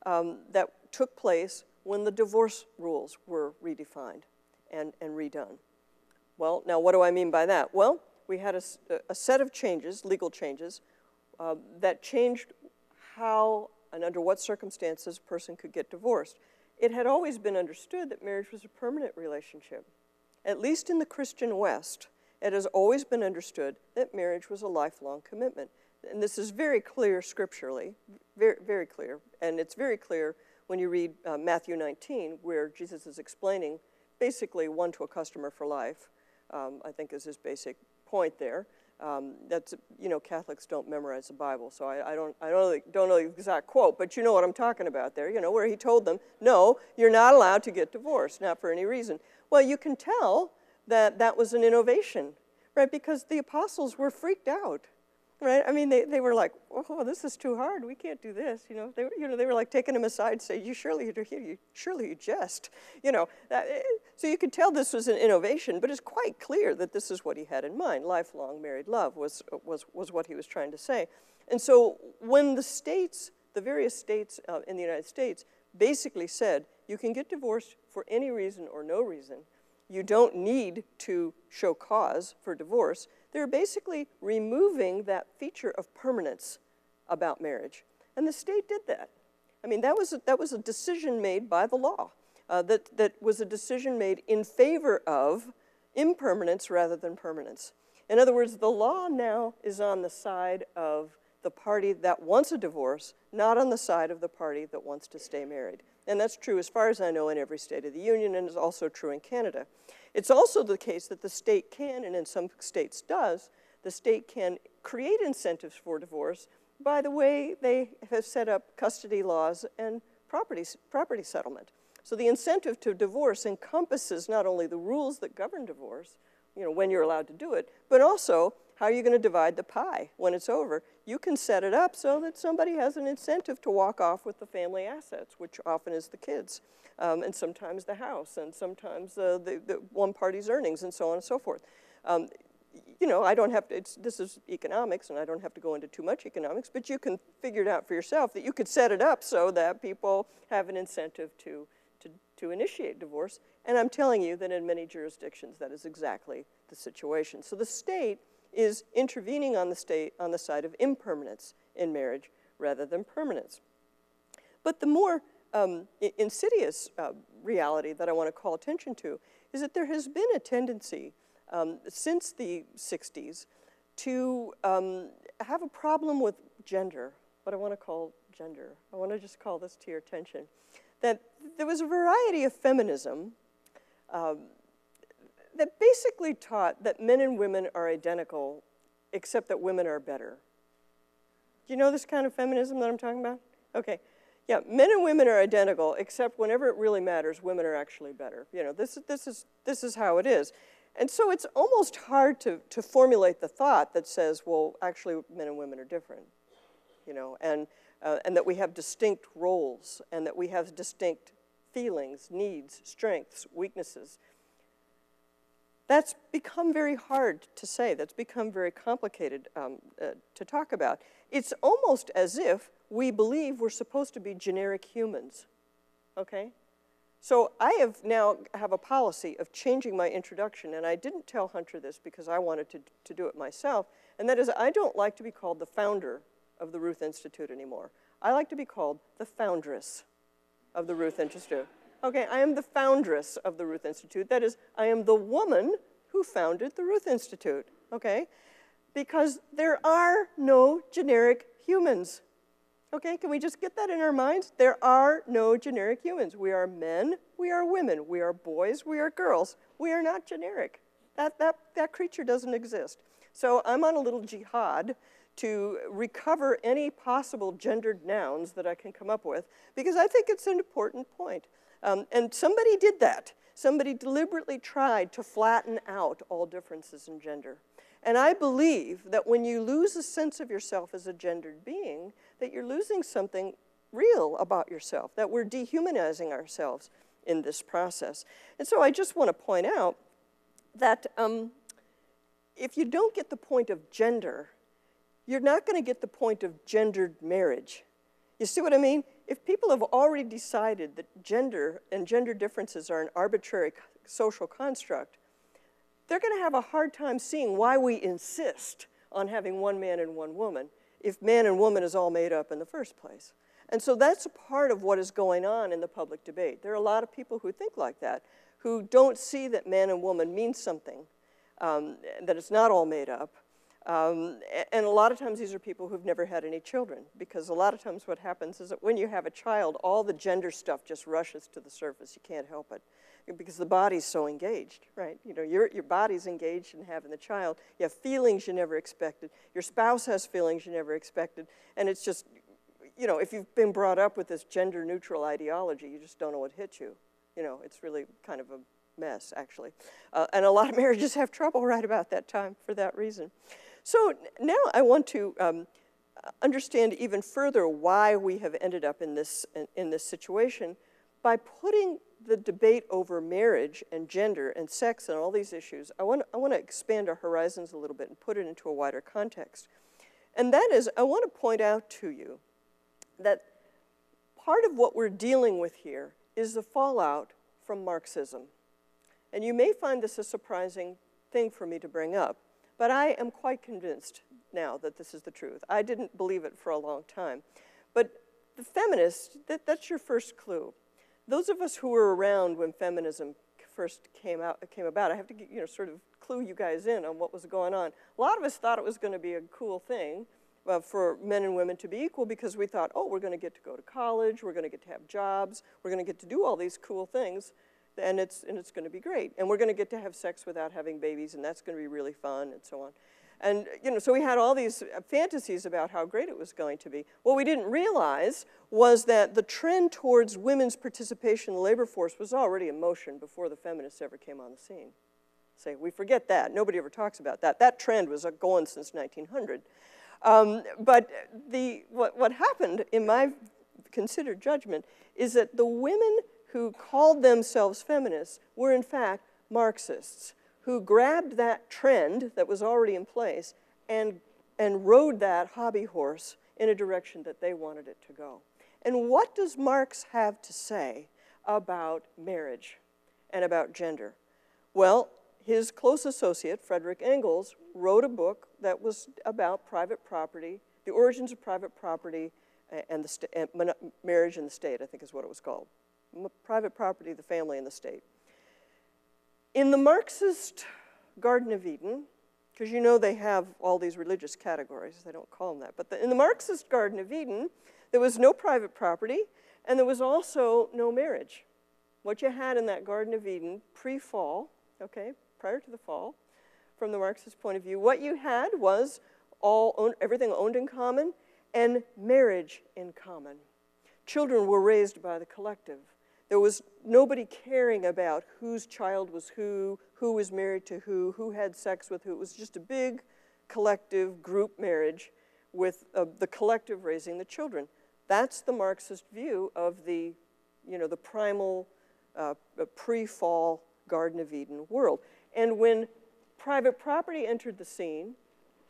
that took place when the divorce rules were redefined and redone. Well, now what do I mean by that? Well, we had a set of changes, legal changes, that changed how and under what circumstances a person could get divorced. It had always been understood that marriage was a permanent relationship. At least in the Christian West, it has always been understood that marriage was a lifelong commitment. And this is very clear scripturally, very, very clear. And it's very clear when you read Matthew 19, where Jesus is explaining basically one to a customer for life, I think is his basic point there. That's, you know, Catholics don't memorize the Bible, so I don't know the exact quote, but you know what I'm talking about there, you know, where he told them, no, you're not allowed to get divorced, not for any reason. Well, you can tell that that was an innovation, right, because the apostles were freaked out, right? I mean, they were like, oh, this is too hard, we can't do this, you know. They were like taking him aside and saying, surely you jest, you know. So you could tell this was an innovation, but it's quite clear that this is what he had in mind. Lifelong married love was what he was trying to say. And so when the various states in the United States basically said, you can get divorced for any reason or no reason, you don't need to show cause for divorce, they're basically removing that feature of permanence about marriage. And the state did that. I mean, that was a decision made by the law. That was a decision made in favor of impermanence rather than permanence. In other words, the law now is on the side of the party that wants a divorce, not on the side of the party that wants to stay married. And that's true, as far as I know, in every state of the Union, and is also true in Canada. It's also the case that the state can, and in some states does, the state can create incentives for divorce by the way they have set up custody laws and property settlement. So the incentive to divorce encompasses not only the rules that govern divorce, you know, when you're allowed to do it, but also how you're going to divide the pie when it's over. You can set it up so that somebody has an incentive to walk off with the family assets, which often is the kids, and sometimes the house, and sometimes the one party's earnings, and so on and so forth. You know, I don't have to, this is economics, and I don't have to go into too much economics, but you can figure it out for yourself that you could set it up so that people have an incentive to initiate divorce. And I'm telling you that in many jurisdictions that is exactly the situation. So the state is intervening on the side of impermanence in marriage rather than permanence. But the more insidious reality that I want to call attention to is that there has been a tendency since the 60s to have a problem with gender, what I want to call gender. I want to just call this to your attention. That there was a variety of feminism that basically taught that men and women are identical, except that women are better. Do you know this kind of feminism that I'm talking about? Okay. Yeah, men and women are identical, except whenever it really matters, women are actually better. You know, this is how it is. And so it's almost hard to formulate the thought that says, well, actually men and women are different, you know, and that we have distinct roles, and that we have distinct feelings, needs, strengths, weaknesses. That's become very hard to say. That's become very complicated to talk about. It's almost as if we believe we're supposed to be generic humans, okay? So I have a policy of changing my introduction, and I didn't tell Hunter this because I wanted to do it myself, and that is I don't like to be called the founder of the Ruth Institute anymore. I like to be called the foundress of the Ruth Institute. Okay, I am the foundress of the Ruth Institute. That is, I am the woman who founded the Ruth Institute, okay? Because there are no generic humans. Okay, can we just get that in our minds? There are no generic humans. We are men, we are women, we are boys, we are girls. We are not generic. That creature doesn't exist. So I'm on a little jihad to recover any possible gendered nouns that I can come up with, because I think it's an important point. And somebody did that. Somebody deliberately tried to flatten out all differences in gender. And I believe that when you lose a sense of yourself as a gendered being, that you're losing something real about yourself, that we're dehumanizing ourselves in this process. And so I just want to point out that if you don't get the point of gender, you're not going to get the point of gendered marriage. You see what I mean? If people have already decided that gender and gender differences are an arbitrary social construct, they're going to have a hard time seeing why we insist on having one man and one woman if man and woman is all made up in the first place. And so that's a part of what is going on in the public debate. There are a lot of people who think like that, who don't see that man and woman means something, that it's not all made up. And a lot of times these are people who've never had any children, because a lot of times what happens is that when you have a child, all the gender stuff just rushes to the surface. You can't help it, because the body's so engaged, right? You know, your body's engaged in having the child. You have feelings you never expected. Your spouse has feelings you never expected. And it's just, you know, if you've been brought up with this gender-neutral ideology, you just don't know what hit you. You know, it's really kind of a mess, actually. And a lot of marriages have trouble right about that time for that reason. So now I want to understand even further why we have ended up in this situation by putting the debate over marriage and gender and sex and all these issues. I want to expand our horizons a little bit and put it into a wider context. And that is, I want to point out to you that part of what we're dealing with here is the fallout from Marxism. And you may find this a surprising thing for me to bring up, but I am quite convinced now that this is the truth. I didn't believe it for a long time. But the feminists, that's your first clue. Those of us who were around when feminism first came about, I have to, you know, sort of clue you guys in on what was going on. A lot of us thought it was going to be a cool thing for men and women to be equal, because we thought, oh, we're going to get to go to college, we're going to get to have jobs, we're going to get to do all these cool things, and it's going to be great. And we're going to get to have sex without having babies, and that's going to be really fun, and so on. And, you know, so we had all these fantasies about how great it was going to be. What we didn't realize was that the trend towards women's participation in the labor force was already in motion before the feminists ever came on the scene. Say, we forget that. Nobody ever talks about that. That trend was going since 1900. But what happened, in my considered judgment, is that the women who called themselves feminists were, in fact, Marxists, who grabbed that trend that was already in place and rode that hobby horse in a direction that they wanted it to go. And what does Marx have to say about marriage and about gender? Well, his close associate, Frederick Engels, wrote a book that was about private property, the origins of private property and marriage and the state, I think is what it was called. Private property, the family, and the state. In the Marxist Garden of Eden, because you know they have all these religious categories, they don't call them that, but in the Marxist Garden of Eden, there was no private property, and there was also no marriage. What you had in that Garden of Eden pre-fall, okay, prior to the fall, from the Marxist point of view, what you had was everything owned in common and marriage in common. Children were raised by the collective. There was nobody caring about whose child was who was married to who had sex with who. It was just a big collective group marriage with the collective raising the children. That's the Marxist view of the, you know, the primal pre-fall Garden of Eden world. And when private property entered the scene,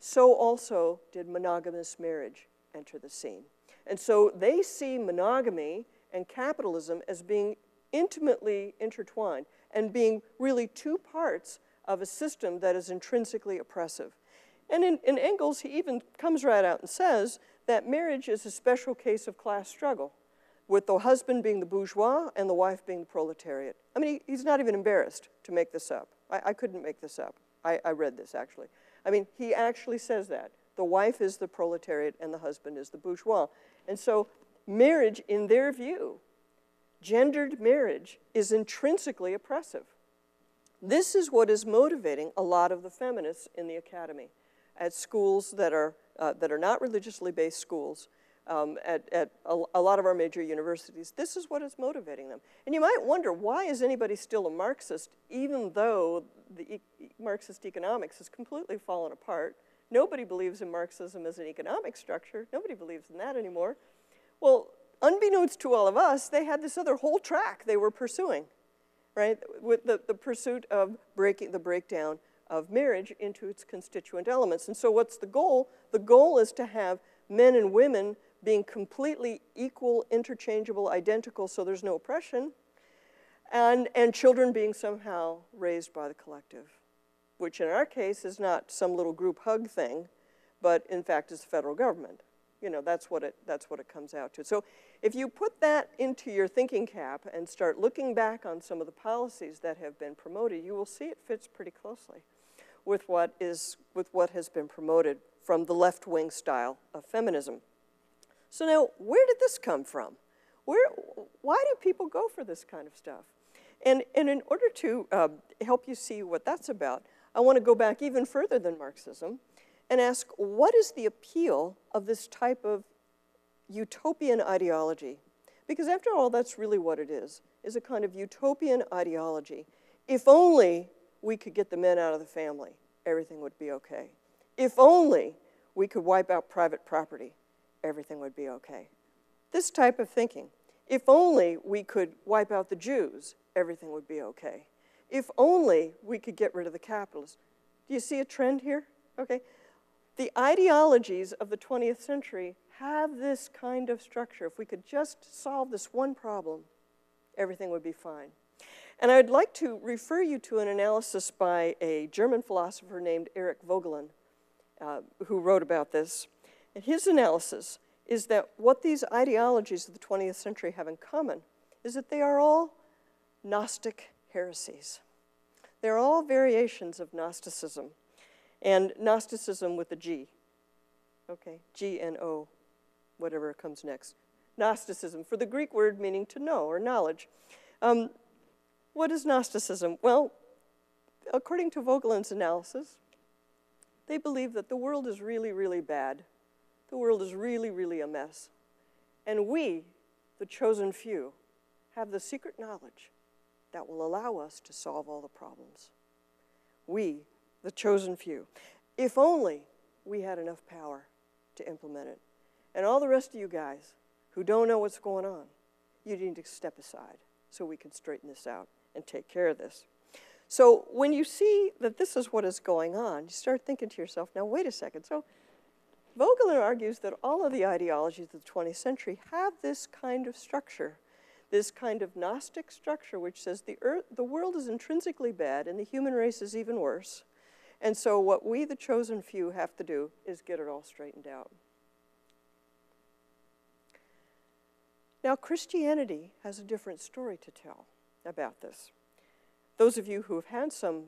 so also did monogamous marriage enter the scene. And so they see monogamy and capitalism as being intimately intertwined and being really two parts of a system that is intrinsically oppressive. And in Engels, he even comes right out and says that marriage is a special case of class struggle, with the husband being the bourgeois and the wife being the proletariat. I mean, he's not even embarrassed to make this up. I couldn't make this up. I read this, actually. I mean, he actually says that. The wife is the proletariat and the husband is the bourgeois. And so marriage, in their view, gendered marriage, is intrinsically oppressive. This is what is motivating a lot of the feminists in the academy, at schools that are not religiously based schools, at a lot of our major universities. This is what is motivating them. And you might wonder, why is anybody still a Marxist, even though the Marxist economics has completely fallen apart? Nobody believes in Marxism as an economic structure. Nobody believes in that anymore. Well, unbeknownst to all of us, they had this other whole track they were pursuing, right? With the pursuit of the breakdown of marriage into its constituent elements. And so what's the goal? The goal is to have men and women being completely equal, interchangeable, identical, so there's no oppression, and children being somehow raised by the collective, which in our case is not some little group hug thing, but in fact is the federal government. You know, that's what it comes out to. So if you put that into your thinking cap and start looking back on some of the policies that have been promoted, you will see it fits pretty closely with what has been promoted from the left-wing style of feminism. So now, where did this come from? Why do people go for this kind of stuff? And in order to help you see what that's about, I want to go back even further than Marxism and ask, what is the appeal of this type of utopian ideology? Because after all, that's really what it is a kind of utopian ideology. If only we could get the men out of the family, everything would be okay. If only we could wipe out private property, everything would be okay. This type of thinking. If only we could wipe out the Jews, everything would be okay. If only we could get rid of the capitalists. Do you see a trend here? Okay. The ideologies of the 20th century have this kind of structure. If we could just solve this one problem, everything would be fine. And I'd like to refer you to an analysis by a German philosopher named Erich Vogelin, who wrote about this. And his analysis is that what these ideologies of the 20th century have in common is that they are all Gnostic heresies. They're all variations of Gnosticism, and Gnosticism with a G. Okay, G-N-O, whatever comes next. Gnosticism, for the Greek word meaning to know or knowledge. What is Gnosticism? Well, according to Vogelin's analysis, they believe that the world is really, really bad. The world is really, really a mess. And we, the chosen few, have the secret knowledge that will allow us to solve all the problems. We, the chosen few. If only we had enough power to implement it. And all the rest of you guys who don't know what's going on, you need to step aside so we can straighten this out and take care of this. So when you see that this is what is going on, you start thinking to yourself, now wait a second. So Vogelin argues that all of the ideologies of the 20th century have this kind of structure, this kind of Gnostic structure, which says the world is intrinsically bad and the human race is even worse. And so what we, the chosen few, have to do is get it all straightened out. Now, Christianity has a different story to tell about this. Those of you who have had some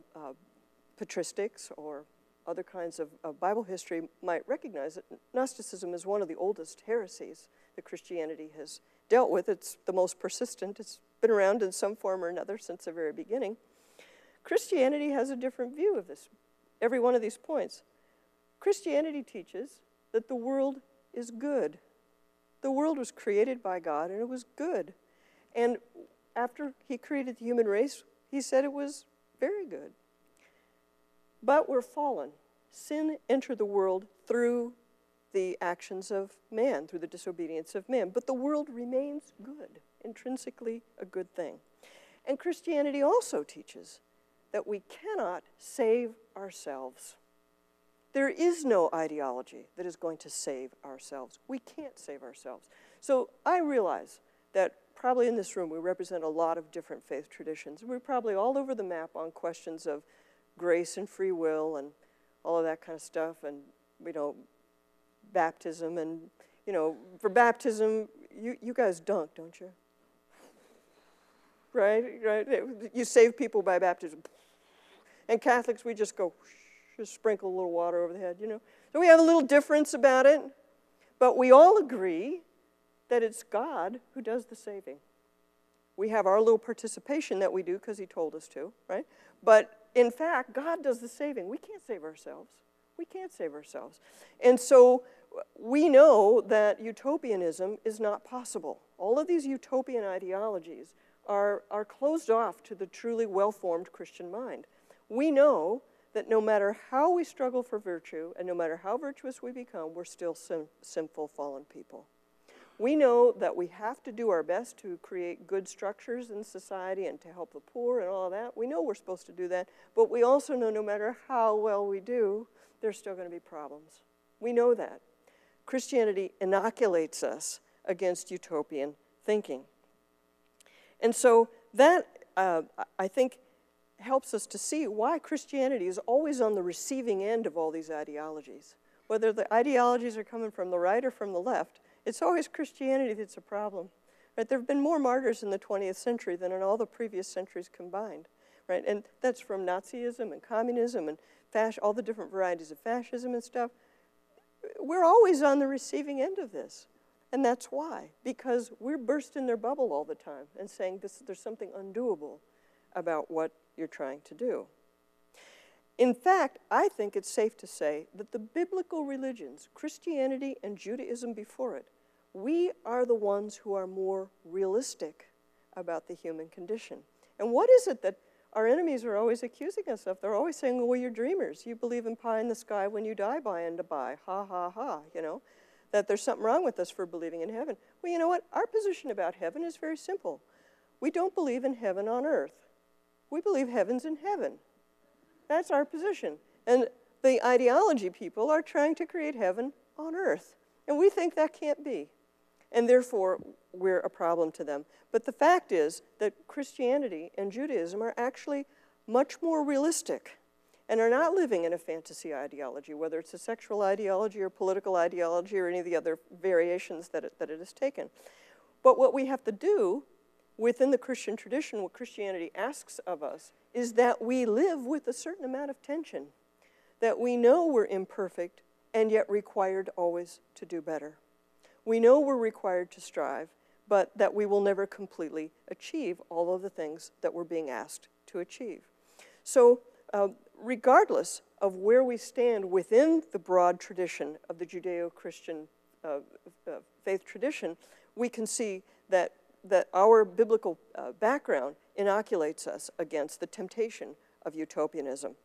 patristics or other kinds of Bible history might recognize that Gnosticism is one of the oldest heresies that Christianity has dealt with. It's the most persistent. It's been around in some form or another since the very beginning. Christianity has a different view of this, every one of these points. Christianity teaches that the world is good. The world was created by God, and it was good. And after he created the human race, he said it was very good. But we're fallen. Sin entered the world through the actions of man, through the disobedience of man. But the world remains good, intrinsically a good thing. And Christianity also teaches that we cannot save ourselves. There is no ideology that is going to save ourselves. We can't save ourselves. So I realize that probably in this room we represent a lot of different faith traditions. We're probably all over the map on questions of grace and free will and all of that kind of stuff, and baptism, and for baptism you guys dunk, don't you? Right. You save people by baptism. And Catholics, we just go, just sprinkle a little water over the head, So we have a little difference about it, but we all agree that it's God who does the saving. We have our little participation that we do because he told us to, right? But in fact, God does the saving. We can't save ourselves. We can't save ourselves. And so we know that utopianism is not possible. All of these utopian ideologies are closed off to the truly well-formed Christian mind. We know that no matter how we struggle for virtue and no matter how virtuous we become, we're still sinful, fallen people. We know that we have to do our best to create good structures in society and to help the poor and all of that. We know we're supposed to do that, but we also know no matter how well we do, there's still going to be problems. We know that. Christianity inoculates us against utopian thinking. And so that, I think, helps us to see why Christianity is always on the receiving end of all these ideologies. Whether the ideologies are coming from the right or from the left, it's always Christianity that's a problem. Right? There have been more martyrs in the 20th century than in all the previous centuries combined. Right? And that's from Nazism and communism and all the different varieties of fascism and stuff. We're always on the receiving end of this. And that's why, because we're bursting their bubble all the time and saying there's something undoable about what you're trying to do. In fact, I think it's safe to say that the biblical religions, Christianity and Judaism before it, we are the ones who are more realistic about the human condition. And what is it that our enemies are always accusing us of? They're always saying, well, you're dreamers. You believe in pie in the sky when you die by and by. Ha, ha, ha, you know, that there's something wrong with us for believing in heaven. Well, you know what? Our position about heaven is very simple. We don't believe in heaven on earth. We believe heaven's in heaven. That's our position. And the ideology people are trying to create heaven on earth. And we think that can't be. And therefore, we're a problem to them. But the fact is that Christianity and Judaism are actually much more realistic and are not living in a fantasy ideology, whether it's a sexual ideology or political ideology or any of the other variations that it has taken. But what we have to do within the Christian tradition, what Christianity asks of us, is that we live with a certain amount of tension, that we know we're imperfect and yet required always to do better. We know we're required to strive, but that we will never completely achieve all of the things that we're being asked to achieve. So regardless of where we stand within the broad tradition of the Judeo-Christian faith tradition, we can see that our biblical background inoculates us against the temptation of utopianism.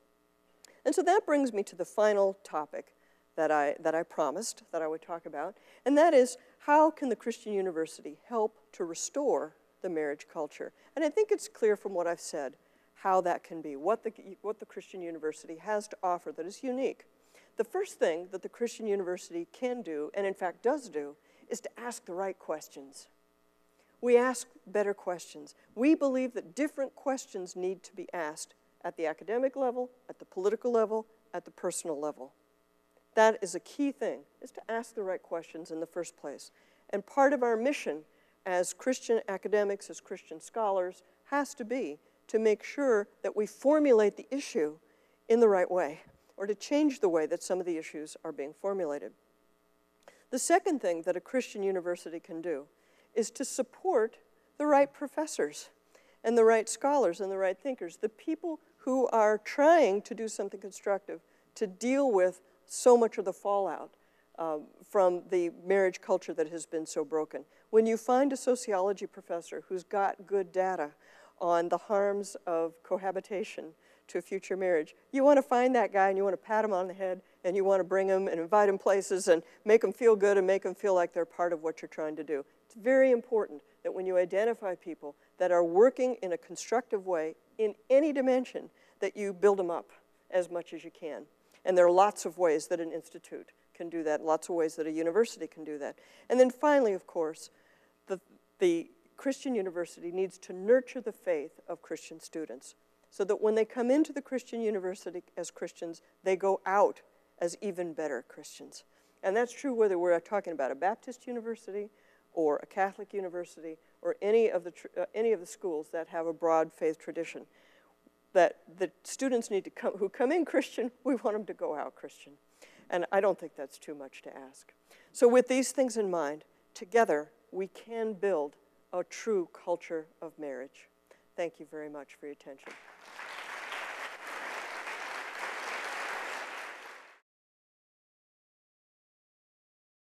And so that brings me to the final topic that I promised that I would talk about, and that is, how can the Christian University help to restore the marriage culture? And I think it's clear from what I've said how that can be, what the Christian University has to offer that is unique. The first thing that the Christian University can do, and in fact does do, is to ask the right questions. We ask better questions. We believe that different questions need to be asked at the academic level, at the political level, at the personal level. That is a key thing, is to ask the right questions in the first place. And part of our mission as Christian academics, as Christian scholars, has to be to make sure that we formulate the issue in the right way, or to change the way that some of the issues are being formulated. The second thing that a Christian university can do is to support the right professors and the right scholars and the right thinkers, the people who are trying to do something constructive to deal with so much of the fallout from the marriage culture that has been so broken. When you find a sociology professor who's got good data on the harms of cohabitation to a future marriage, you want to find that guy and you want to pat him on the head and you want to bring him and invite him places and make them feel good and make them feel like they're part of what you're trying to do. It's very important that when you identify people that are working in a constructive way in any dimension, that you build them up as much as you can. And there are lots of ways that an institute can do that, lots of ways that a university can do that. And then finally, of course, the Christian university needs to nurture the faith of Christian students so that when they come into the Christian university as Christians, they go out as even better Christians. And that's true whether we're talking about a Baptist university or a Catholic university or any of the schools that have a broad faith tradition. That the students need to who come in Christian, we want them to go out Christian. And I don't think that's too much to ask. So with these things in mind, together we can build a true culture of marriage. Thank you very much for your attention.